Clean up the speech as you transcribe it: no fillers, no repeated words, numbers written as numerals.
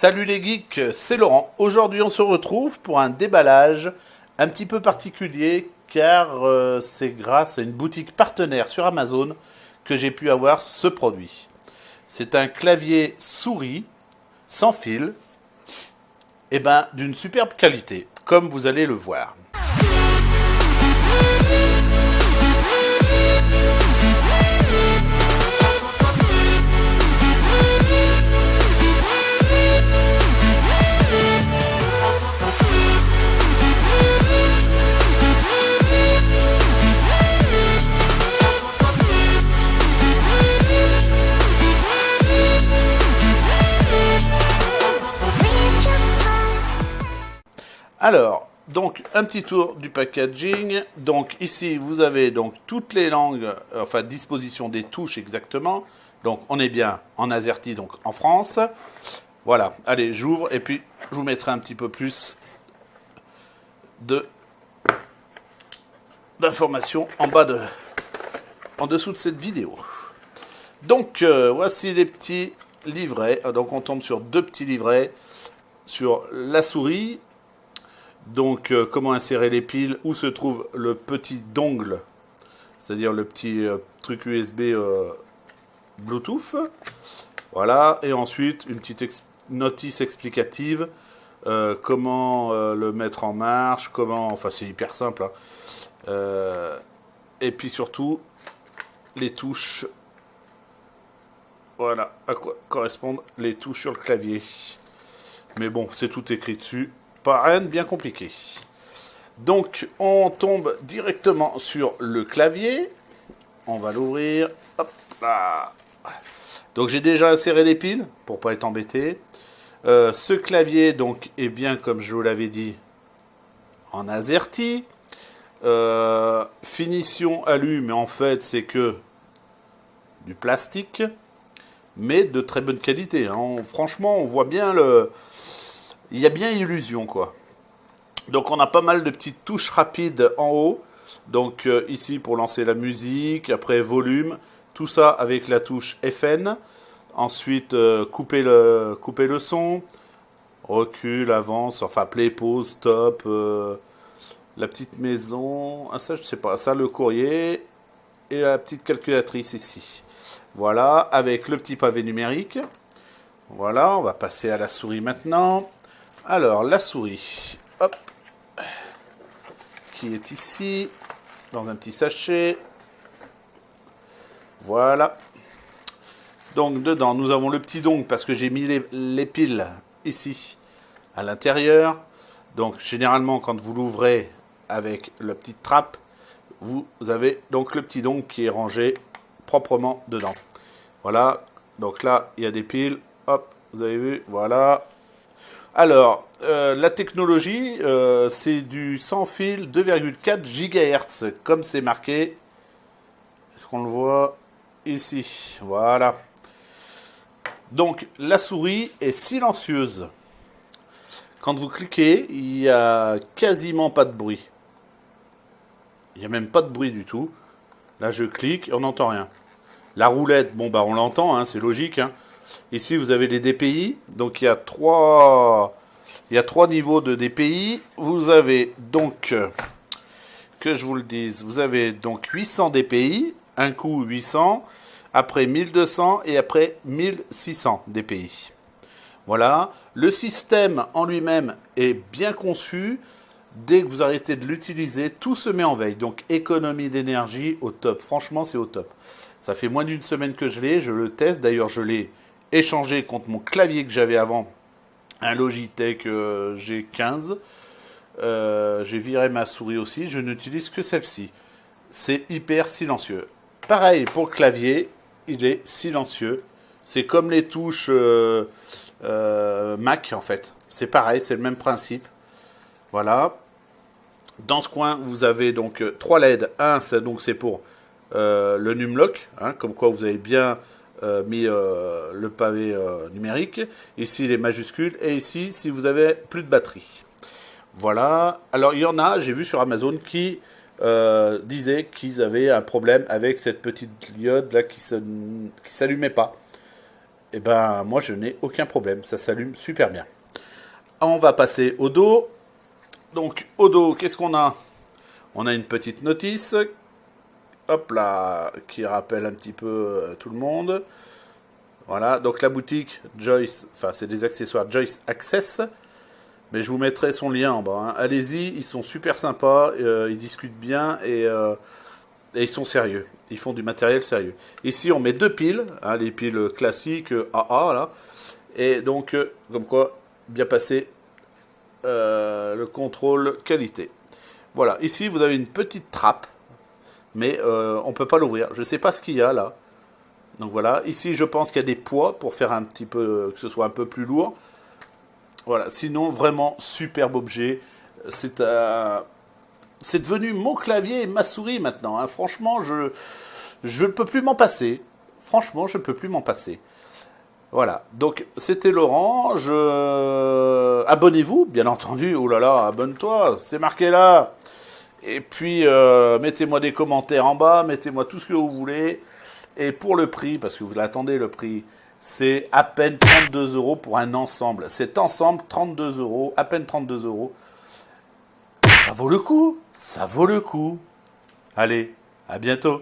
Salut les geeks, c'est Laurent. Aujourd'hui on se retrouve pour un déballage un petit peu particulier car c'est grâce à une boutique partenaire sur Amazon que j'ai pu avoir ce produit. C'est un clavier souris sans fil et d'une superbe qualité, comme vous allez le voir. Alors, donc un petit tour du packaging. Donc ici vous avez donc toutes les langues, enfin disposition des touches exactement. Donc on est bien en AZERTY, donc en France. Voilà, allez j'ouvre et puis je vous mettrai un petit peu plus d'informations en dessous de cette vidéo. Donc voici les petits livrets. Donc on tombe sur deux petits livrets sur la souris. Donc, comment insérer les piles, où se trouve le petit dongle, c'est-à-dire le petit truc USB Bluetooth. Voilà, et ensuite une petite notice explicative, comment le mettre en marche, enfin c'est hyper simple. Et puis surtout, les touches, voilà à quoi correspondent les touches sur le clavier. Mais bon, c'est tout écrit dessus. Pas rien de bien compliqué. Donc, on tombe directement sur le clavier. On va l'ouvrir. Hop là. Donc, j'ai déjà inséré les piles pour pas être embêté. Ce clavier, donc, est bien, comme je vous l'avais dit, en AZERTY. Finition alu, mais en fait, c'est que du plastique, mais de très bonne qualité. Hein. Franchement, on voit bien il y a bien illusion, quoi. Donc, on a pas mal de petites touches rapides en haut. Donc, ici, pour lancer la musique. Après, volume. Tout ça avec la touche FN. Ensuite, couper le son. Recul, avance. Enfin, play, pause, stop. La petite maison. Ah, ça, je sais pas. Ça, le courrier. Et la petite calculatrice ici. Voilà. Avec le petit pavé numérique. Voilà. On va passer à la souris maintenant. Alors, la souris, hop, qui est ici, dans un petit sachet. Voilà. Donc, dedans, nous avons le petit dongle, parce que j'ai mis les piles ici, à l'intérieur. Donc, généralement, quand vous l'ouvrez avec la petite trappe, vous avez donc le petit dongle qui est rangé proprement dedans. Voilà. Donc là, il y a des piles. Hop, vous avez vu, voilà. Alors, la technologie, c'est du sans fil 2,4 GHz, comme c'est marqué. Est-ce qu'on le voit ici? Voilà. Donc, la souris est silencieuse. Quand vous cliquez, il n'y a quasiment pas de bruit. Il n'y a même pas de bruit du tout. Là, je clique et on n'entend rien. La roulette, bon, on l'entend, hein, c'est logique, hein. Ici, vous avez les DPI. Donc, il y a trois niveaux de DPI. Vous avez donc, que je vous le dise, vous avez donc 800 DPI. Un coup 800, après 1200 et après 1600 DPI. Voilà. Le système en lui-même est bien conçu. Dès que vous arrêtez de l'utiliser, tout se met en veille. Donc, économie d'énergie au top. Franchement, c'est au top. Ça fait moins d'une semaine que je l'ai. Je le teste. D'ailleurs, je l'ai échangé contre mon clavier que j'avais avant, un Logitech G15. J'ai viré ma souris aussi, je n'utilise que celle-ci. C'est hyper silencieux. Pareil pour le clavier, il est silencieux. C'est comme les touches Mac en fait. C'est pareil, c'est le même principe. Voilà. Dans ce coin, vous avez donc 3 LED. Un, c'est pour le Numlock, hein, comme quoi vous avez bien mis le pavé numérique. Ici, les majuscules. Et ici, si vous avez plus de batterie. Voilà. Alors, il y en a, j'ai vu sur Amazon, qui disaient qu'ils avaient un problème avec cette petite diode là qui s'allumait pas. et ben moi je n'ai aucun problème, ça s'allume super bien. On va passer au dos. Donc au dos, qu'est-ce qu'on a? On a une petite notice, hop là, qui rappelle un petit peu tout le monde. Voilà, donc la boutique Joyce, enfin c'est des accessoires Joyce Access, mais je vous mettrai son lien en bas. Hein. Allez-y, ils sont super sympas, ils discutent bien et ils sont sérieux. Ils font du matériel sérieux. Ici on met 2 piles, hein, les piles classiques AA là, et donc comme quoi bien passer le contrôle qualité. Voilà, ici vous avez une petite trappe, mais on ne peut pas l'ouvrir. Je ne sais pas ce qu'il y a là. Donc voilà, ici je pense qu'il y a des poids pour faire un petit peu, que ce soit un peu plus lourd. Voilà, sinon vraiment superbe objet. C'est devenu mon clavier et ma souris maintenant. Hein. Franchement, je ne peux plus m'en passer. Franchement, je ne peux plus m'en passer. Voilà, donc c'était Laurent. Abonnez-vous, bien entendu. Oh là là, abonne-toi, c'est marqué là. Et puis, mettez-moi des commentaires en bas, mettez-moi tout ce que vous voulez. Et pour le prix, parce que vous l'attendez le prix, c'est à peine 32 € pour un ensemble. Cet ensemble, 32 €, à peine 32 €. Ça vaut le coup, ça vaut le coup. Allez, à bientôt.